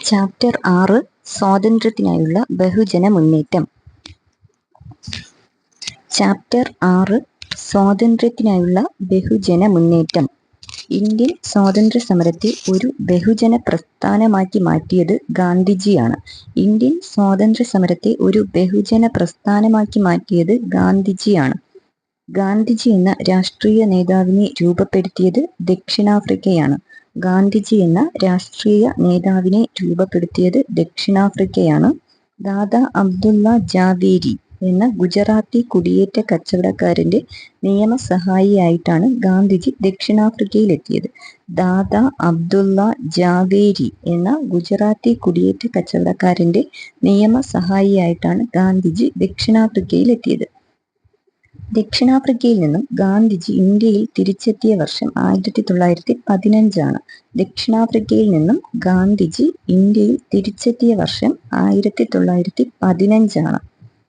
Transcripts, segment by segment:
Chapter 6 സ്വാതന്ത്ര്യത്തിനായുള്ള ബഹുജന മുന്നേറ്റം. Chapter 6 സ്വാതന്ത്ര്യത്തിനായുള്ള ബഹുജന മുന്നേറ്റം. ഇന്ത്യൻ സ്വാതന്ത്ര്യ സമരത്തെ ഒരു ബഹുജന പ്രസ്ഥാനമാക്കി മാറ്റിയത് ഗാന്ധിജിയാണ്. ഇന്ത്യൻ സ്വാതന്ത്ര്യ സമരത്തെ ഒരു ബഹുജന പ്രസ്ഥാനമാക്കി മാറ്റിയത് ഗാന്ധിജിയാണ്. ഗാന്ധിജി എന്ന രാഷ്ട്രീയ നേതാവിനെ രൂപപ്പെടുത്തിയത് ദക്ഷിണാഫ്രിക്കയാണ്. ഗാന്ധിജി എന്ന രാഷ്ട്രീയ നേതാവിനെ രൂപപ്പെടുത്തിയത് ദക്ഷിണാഫ്രിക്കയാണ്. ദാദാ അബ്ദുള്ള ജാവേരി എന്ന ഗുജറാത്തി കുടിയേറ്റ കച്ചവടക്കാരന്റെ നിയമസഹായിയായിട്ടാണ് ഗാന്ധിജി ദക്ഷിണാഫ്രിക്കയിലെത്തിയത്. ദാദാ അബ്ദുള്ള ജാവേരി എന്ന ഗുജറാത്തി കുടിയേറ്റ കച്ചവടക്കാരന്റെ നിയമസഹായിയായിട്ടാണ് ഗാന്ധിജി ദക്ഷിണാഫ്രിക്കയിലെത്തിയത്. ദക്ഷിണാഫ്രിക്കയിൽ നിന്നും ഗാന്ധിജി ഇന്ത്യയിൽ തിരിച്ചെത്തിയ വർഷം 1915 ദക്ഷിണാഫ്രിക്കയിൽ നിന്നും ഗാന്ധിജി ഇന്ത്യയിൽ തിരിച്ചെത്തിയ വർഷം 1915.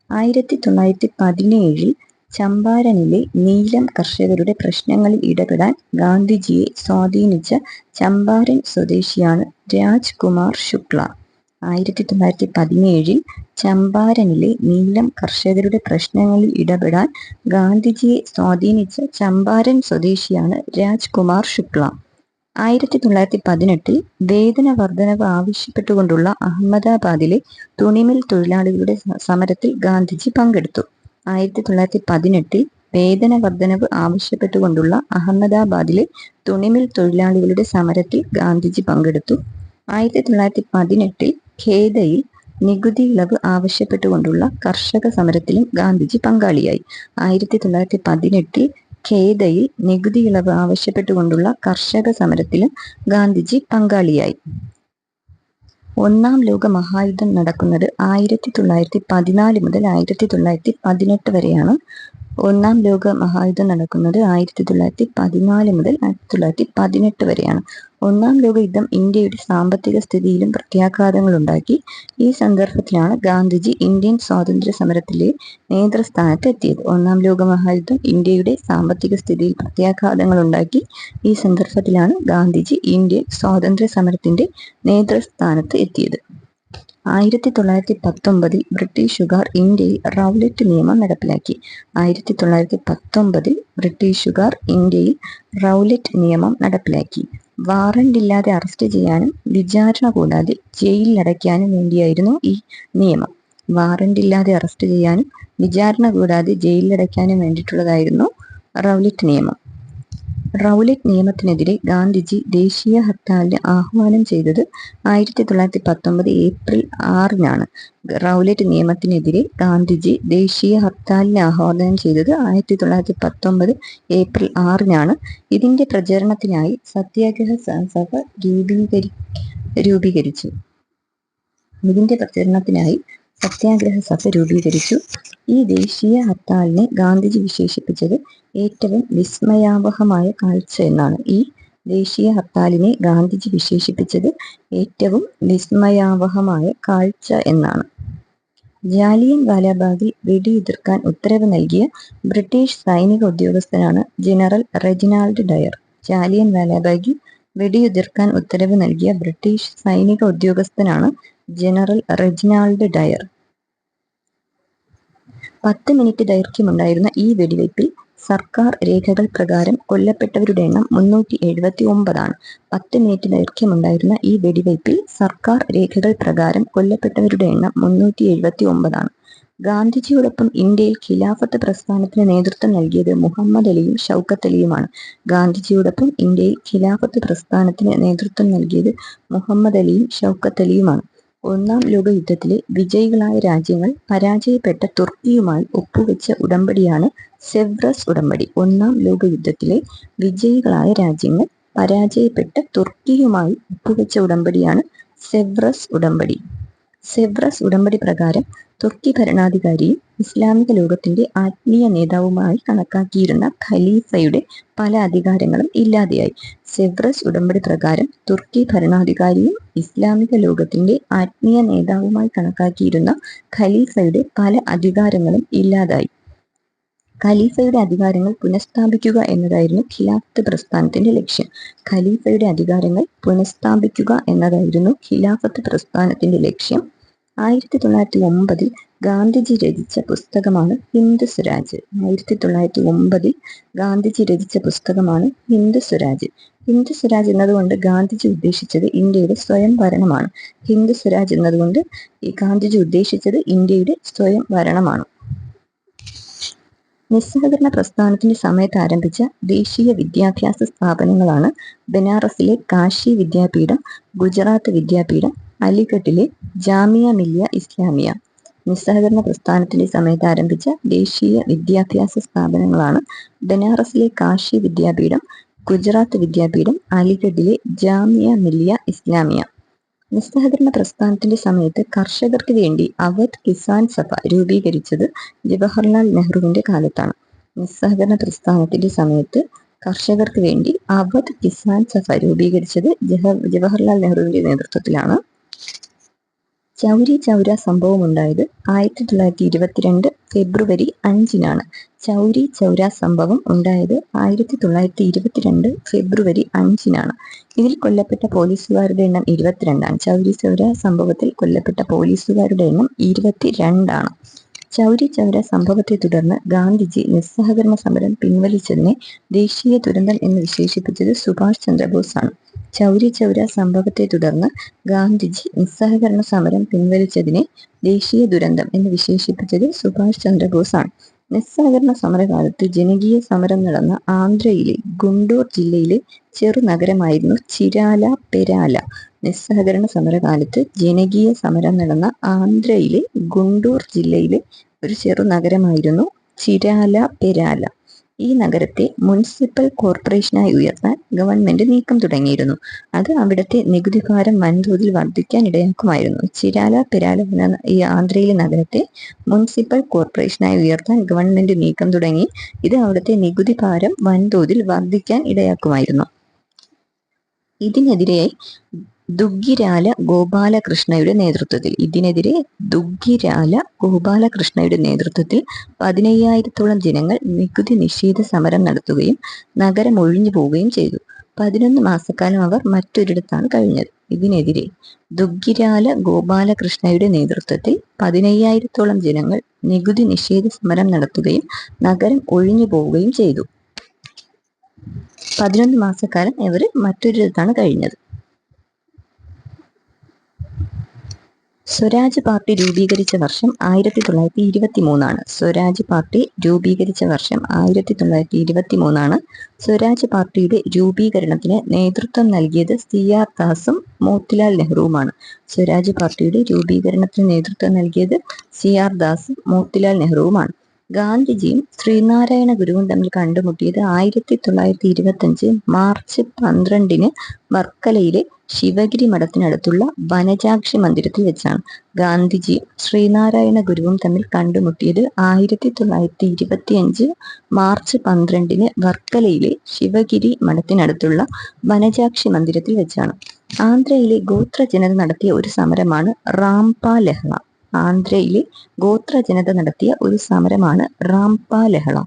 1917 ചമ്പാരനിലെ നീലം കർഷകരുടെ പ്രശ്നങ്ങളിൽ ഇടപെടാൻ ഗാന്ധിജിയെ സ്വാധീനിച്ച ചമ്പാരൻ സ്വദേശിയാണ് രാജ്കുമാർ ശുക്ല. 1917 ചമ്പാരനിലെ നീലം കർഷകരുടെ പ്രശ്നങ്ങളിൽ ഇടപെടാൻ ഗാന്ധിജിയെ സ്വാധീനിച്ച ചമ്പാരൻ സ്വദേശിയാണ് രാജ്കുമാർ ശുക്ല. 1918 വേതന വർധനവ് ആവശ്യപ്പെട്ടുകൊണ്ടുള്ള അഹമ്മദാബാദിലെ തുണിമിൽ തൊഴിലാളികളുടെ സമരത്തിൽ ഗാന്ധിജി പങ്കെടുത്തു. 1918 വേതന വർധനവ് ആവശ്യപ്പെട്ടുകൊണ്ടുള്ള അഹമ്മദാബാദിലെ തുണിമിൽ തൊഴിലാളികളുടെ സമരത്തിൽ ഗാന്ധിജി പങ്കെടുത്തു. 1918 ഖേദയിൽ നികുതി ഇളവ് ആവശ്യപ്പെട്ടുകൊണ്ടുള്ള കർഷക സമരത്തിലും ഗാന്ധിജി പങ്കാളിയായി. 1918 ഖേദയിൽ നികുതി ഇളവ് ആവശ്യപ്പെട്ടുകൊണ്ടുള്ള കർഷക സമരത്തിലും ഗാന്ധിജി പങ്കാളിയായി. ഒന്നാം ലോക മഹായുദ്ധം നടക്കുന്നത് 1914 മുതൽ 1918 വരെയാണ്. ഒന്നാം ലോക മഹായുദ്ധം നടക്കുന്നത് 1914 മുതൽ 1918 വരെയാണ്. ഒന്നാം ലോക യുദ്ധം ഇന്ത്യയുടെ സാമ്പത്തിക സ്ഥിതിയിലും പ്രത്യാഘാതങ്ങളുണ്ടാക്കി. ഈ സന്ദർഭത്തിലാണ് ഗാന്ധിജി ഇന്ത്യൻ സ്വാതന്ത്ര്യ സമരത്തിലെ നേതൃസ്ഥാനത്ത് എത്തിയത്. ഒന്നാം ലോക മഹായുദ്ധം ഇന്ത്യയുടെ സാമ്പത്തിക സ്ഥിതിയിൽ പ്രത്യാഘാതങ്ങളുണ്ടാക്കി. ഈ സന്ദർഭത്തിലാണ് ഗാന്ധിജി ഇന്ത്യൻ സ്വാതന്ത്ര്യ സമരത്തിന്റെ നേതൃസ്ഥാനത്ത് എത്തിയത്. 1919 ബ്രിട്ടീഷുകാർ ഇന്ത്യയിൽ റൗലറ്റ് നിയമം നടപ്പിലാക്കി. 1919 ബ്രിട്ടീഷുകാർ ഇന്ത്യയിൽ റൗലറ്റ് നിയമം നടപ്പിലാക്കി. വാറണ്ടില്ലാതെ അറസ്റ്റ് ചെയ്യാനും വിചാരണ കൂടാതെ ജയിലിലടയ്ക്കാനും വേണ്ടിയായിരുന്നു ഈ നിയമം. വാറണ്ടില്ലാതെ അറസ്റ്റ് ചെയ്യാനും വിചാരണ കൂടാതെ ജയിലിലടയ്ക്കാനും വേണ്ടിയിട്ടുള്ളതായിരുന്നു റൗലറ്റ് നിയമം. റൗലറ്റ് നിയമത്തിനെതിരെ ഗാന്ധിജി ദേശീയ ഹർത്താലിന് ആഹ്വാനം ചെയ്തത് 1919 ഏപ്രിൽ 6 റൗലറ്റ് നിയമത്തിനെതിരെ ഗാന്ധിജി ദേശീയ ഹർത്താലിന് ആഹ്വാനം ചെയ്തത് 1919 ഏപ്രിൽ 6 ഇതിന്റെ പ്രചരണത്തിനായി സത്യാഗ്രഹ സഭ രൂപീകരിച്ചു. ഈ ദേശീയ ഹർത്താലിനെ ഗാന്ധിജി വിശേഷിപ്പിച്ചത് ഏറ്റവും വിസ്മയാവഹമായ കാഴ്ച എന്നാണ്. ഈ ദേശീയ ഹർത്താലിനെ ഗാന്ധിജി വിശേഷിപ്പിച്ചത് ഏറ്റവും വിസ്മയാവഹമായ കാഴ്ച എന്നാണ്. ജാലിയൻ വാലാബാഗിൽ വെടിയുതിർക്കാൻ ഉത്തരവ് നൽകിയ ബ്രിട്ടീഷ് സൈനിക ഉദ്യോഗസ്ഥനാണ് ജനറൽ റെജിനാൾഡ് ഡയർ. ജാലിയൻ വാലാബാഗിൽ വെടിയുതിർക്കാൻ ഉത്തരവ് നൽകിയ ബ്രിട്ടീഷ് സൈനിക ഉദ്യോഗസ്ഥനാണ് ജനറൽ റെജിനാൾഡ് ഡയർ. 10 മിനിറ്റ് ദൈർഘ്യമുണ്ടായിരുന്ന ഈ വെടിവയ്പിൽ സർക്കാർ രേഖകൾ പ്രകാരം കൊല്ലപ്പെട്ടവരുടെ എണ്ണം 379. 10 മിനിറ്റ് ദൈർഘ്യമുണ്ടായിരുന്ന ഈ വെടിവയ്പിൽ സർക്കാർ രേഖകൾ പ്രകാരം കൊല്ലപ്പെട്ടവരുടെ എണ്ണം 379. ഗാന്ധിജിയോടൊപ്പം ഇന്ത്യയിൽ ഖിലാഫത്ത് പ്രസ്ഥാനത്തിന് നേതൃത്വം നൽകിയത് മുഹമ്മദ് അലിയും ഷൗക്കത്ത് അലിയുമാണ്. ഗാന്ധിജിയോടൊപ്പം ഇന്ത്യയിൽ ഖിലാഫത്ത് പ്രസ്ഥാനത്തിന് നേതൃത്വം നൽകിയത് മുഹമ്മദ് അലിയും ഷൗക്കത്ത് അലിയുമാണ്. ഒന്നാം ലോക യുദ്ധത്തിലെ വിജയികളായ രാജ്യങ്ങൾ പരാജയപ്പെട്ട തുർക്കിയുമായി ഒപ്പുവെച്ച ഉടമ്പടിയാണ് സെവ്രസ് ഉടമ്പടി. ഒന്നാം ലോക യുദ്ധത്തിലെ വിജയികളായ രാജ്യങ്ങൾ പരാജയപ്പെട്ട തുർക്കിയുമായി ഒപ്പുവെച്ച ഉടമ്പടിയാണ് സെവ്രസ് ഉടമ്പടി. സെവ്രസ് ഉടമ്പടി പ്രകാരം തുർക്കി ഭരണാധികാരിയും ഇസ്ലാമിക ലോകത്തിന്റെ ആത്മീയ നേതാവുമായി കണക്കാക്കിയിരുന്ന ഖലീഫയുടെ പല അധികാരങ്ങളും ഇല്ലാതെയായി. സെവ്രസ് ഉടമ്പടി പ്രകാരം തുർക്കി ഭരണാധികാരിയും ഇസ്ലാമിക ലോകത്തിന്റെ ആത്മീയ നേതാവുമായി കണക്കാക്കിയിരുന്ന ഖലീഫയുടെ പല അധികാരങ്ങളും ഇല്ലാതായി. ഖലീഫയുടെ അധികാരങ്ങൾ പുനഃസ്ഥാപിക്കുക എന്നതായിരുന്നു ഖിലാഫത്ത് പ്രസ്ഥാനത്തിന്റെ ലക്ഷ്യം. ഖലീഫയുടെ അധികാരങ്ങൾ പുനഃസ്ഥാപിക്കുക എന്നതായിരുന്നു ഖിലാഫത്ത് പ്രസ്ഥാനത്തിന്റെ ലക്ഷ്യം. 1909 ഗാന്ധിജി രചിച്ച പുസ്തകമാണ് ഹിന്ദ് സ്വരാജ്. 1909 ഗാന്ധിജി രചിച്ച പുസ്തകമാണ് ഹിന്ദ് സ്വരാജ്. ഹിന്ദ് സ്വരാജ് എന്നതുകൊണ്ട് ഗാന്ധിജി ഉദ്ദേശിച്ചത് ഇന്ത്യയുടെ സ്വയം ഭരണമാണ്. ഹിന്ദ് സ്വരാജ് എന്നതുകൊണ്ട് ഈ ഗാന്ധിജി ഉദ്ദേശിച്ചത് ഇന്ത്യയുടെ സ്വയം ഭരണമാണ്. നിസ്സഹകരണ പ്രസ്ഥാനത്തിന്റെ സമയത്ത് ആരംഭിച്ച ദേശീയ വിദ്യാഭ്യാസ സ്ഥാപനങ്ങളാണ് ബനാറസിലെ കാശി വിദ്യാപീഠം, ഗുജറാത്ത് വിദ്യാപീഠം, അലിഗഡിലെ ജാമിയ മില്ലിയ ഇസ്ലാമിയ. നിസ്സഹകരണ പ്രസ്ഥാനത്തിന്റെ സമയത്ത് ആരംഭിച്ച ദേശീയ വിദ്യാഭ്യാസ സ്ഥാപനങ്ങളാണ് ബനാറസിലെ കാശി വിദ്യാപീഠം, ഗുജറാത്ത് വിദ്യാപീഠം, അലിഗഡിലെ ജാമിയ മില്ലിയ ഇസ്ലാമിയ. നിസ്സഹകരണ പ്രസ്ഥാനത്തിന്റെ സമയത്ത് കർഷകർക്ക് വേണ്ടി അവധ് കിസാൻ സഭ രൂപീകരിച്ചത് ജവഹർലാൽ നെഹ്റുവിന്റെ കാലത്താണ്. നിസ്സഹകരണ പ്രസ്ഥാനത്തിന്റെ സമയത്ത് കർഷകർക്ക് വേണ്ടി അവധ് കിസാൻ സഭ രൂപീകരിച്ചത് ജവഹർലാൽ നെഹ്റുവിന്റെ നേതൃത്വത്തിലാണ്. ചൗരി ചൗര സംഭവം ഉണ്ടായത് 1922 ഫെബ്രുവരി 5-നാണ്. ചൗരി ചൗര സംഭവം ഉണ്ടായത് 1922 ഫെബ്രുവരി 5-നാണ്. ഇതിൽ കൊല്ലപ്പെട്ട പോലീസുകാരുടെ എണ്ണം 22ആണ്. ചൗരി ചൗര സംഭവത്തിൽ കൊല്ലപ്പെട്ട പോലീസുകാരുടെ എണ്ണം 22ആണ്. ചൗരി ചൗര സംഭവത്തെ തുടർന്ന് ഗാന്ധിജി നിസ്സഹകരണ സമരം പിൻവലിച്ചതിനെ ദേശീയ ദുരന്തം എന്ന് വിശേഷിപ്പിച്ചത് സുഭാഷ് ചന്ദ്രബോസ് ആണ്. ചൗരി ചൗര സംഭവത്തെ തുടർന്ന് ഗാന്ധിജി നിസ്സഹകരണ സമരം പിൻവലിച്ചതിനെ ദേശീയ ദുരന്തം എന്ന് വിശേഷിപ്പിച്ചത് സുഭാഷ് ചന്ദ്രബോസ് ആണ്. നിസ്സഹകരണ സമരകാലത്ത് ജനകീയ സമരം നടന്ന ആന്ധ്രയിലെ ഗുണ്ടൂർ ജില്ലയിലെ ചെറുനഗരമായിരുന്നു ചിരാല പെരാല. നിസ്സഹകരണ സമരകാലത്ത് ജനകീയ സമരം നടന്ന ആന്ധ്രയിലെ ഗുണ്ടൂർ ജില്ലയിലെ ഒരു ചെറുനഗരമായിരുന്നു ചിരാല പെരാല. ഈ നഗരത്തെ മുനിസിപ്പൽ കോർപ്പറേഷനായി ഉയർത്താൻ ഗവൺമെന്റ് നീക്കം തുടങ്ങിയിരുന്നു. അത് അവിടുത്തെ നികുതി ഭാരം വൻതോതിൽ വർദ്ധിക്കാൻ ഇടയാക്കുമായിരുന്നു. ചിരാല പെരാല എന്ന ഈ ആന്ധ്രയിലെ നഗരത്തെ മുനിസിപ്പൽ കോർപ്പറേഷനായി ഉയർത്താൻ ഗവൺമെന്റ് നീക്കം തുടങ്ങി. ഇത് അവിടുത്തെ നികുതി ഭാരം വൻതോതിൽ വർദ്ധിക്കാൻ ഇടയാക്കുമായിരുന്നു. ഇതിനെതിരെ ദുഗ്ഗിരാല ഗോപാലകൃഷ്ണയുടെ നേതൃത്വത്തിൽ 15,000-ഓളം ജനങ്ങൾ നികുതി നിഷേധ സമരം നടത്തുകയും നഗരം ഒഴിഞ്ഞു പോവുകയും ചെയ്തു. 11 മാസക്കാലം അവർ മറ്റൊരിടത്താണ് കഴിഞ്ഞത്. ഇതിനെതിരെ ദുഗ്ഗിരാല ഗോപാലകൃഷ്ണയുടെ നേതൃത്വത്തിൽ 15,000-ഓളം ജനങ്ങൾ നികുതി നിഷേധ സമരം നടത്തുകയും നഗരം ഒഴിഞ്ഞു പോവുകയും ചെയ്തു. 11 മാസക്കാലം ഇവർ മറ്റൊരിടത്താണ് കഴിഞ്ഞത്. സ്വരാജ് പാർട്ടി രൂപീകരിച്ച വർഷം 1923ആണ്. സ്വരാജ് പാർട്ടി രൂപീകരിച്ച വർഷം 1923ആണ്. സ്വരാജ് പാർട്ടിയുടെ രൂപീകരണത്തിന് നേതൃത്വം നൽകിയത് CR ദാസും മോത്തിലാൽ നെഹ്റുവുമാണ്. സ്വരാജ് പാർട്ടിയുടെ രൂപീകരണത്തിന് നേതൃത്വം നൽകിയത് CR ദാസും മോത്തിലാൽ നെഹ്റുവുമാണ്. ഗാന്ധിജിയും ശ്രീനാരായണ ഗുരുവും തമ്മിൽ കണ്ടുമുട്ടിയത് 1925 മാർച്ച് 12-ന് വർക്കലയിലെ ശിവഗിരി മഠത്തിനടുത്തുള്ള വനജാക്ഷി മന്ദിരത്തിൽ വെച്ചാണ്. ഗാന്ധിജിയും ശ്രീനാരായണ ഗുരുവും തമ്മിൽ കണ്ടുമുട്ടിയത് 1925 മാർച്ച് 12-ന് വർക്കലയിലെ ശിവഗിരി മഠത്തിനടുത്തുള്ള വനജാക്ഷി മന്ദിരത്തിൽ വെച്ചാണ്. ആന്ധ്രയിലെ ഗോത്ര ജനത നടത്തിയ ഒരു സമരമാണ് റാംപ ലഹള. ആന്ധ്രയിലെ ഗോത്ര ജനത നടത്തിയ ഒരു സമരമാണ് റാംപ ലഹള.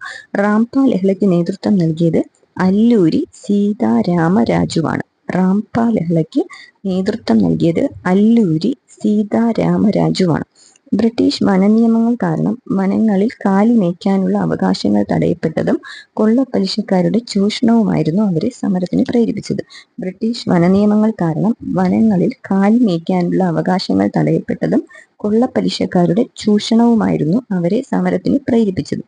റാംപ ലഹളയ്ക്ക് നേതൃത്വം നൽകിയത് അല്ലൂരി സീതാരാമരാജുവാണ്. റാംപ ലഹളയ്ക്ക് നേതൃത്വം നൽകിയത് അല്ലൂരി സീതാരാമരാജുവാണ്. ബ്രിട്ടീഷ് വനനിയമങ്ങൾ കാരണം വനങ്ങളിൽ കാലി മേയ്ക്കാനുള്ള അവകാശങ്ങൾ തടയപ്പെട്ടതും കൊള്ളപ്പലിശക്കാരുടെ ചൂഷണവുമായിരുന്നു അവരെ സമരത്തിന് പ്രേരിപ്പിച്ചത്. ബ്രിട്ടീഷ് വനനിയമങ്ങൾ കാരണം വനങ്ങളിൽ കാലി മേയ്ക്കാനുള്ള അവകാശങ്ങൾ തടയപ്പെട്ടതും കൊള്ളപ്പലിശക്കാരുടെ ചൂഷണവുമായിരുന്നു അവരെ സമരത്തിന് പ്രേരിപ്പിച്ചത്.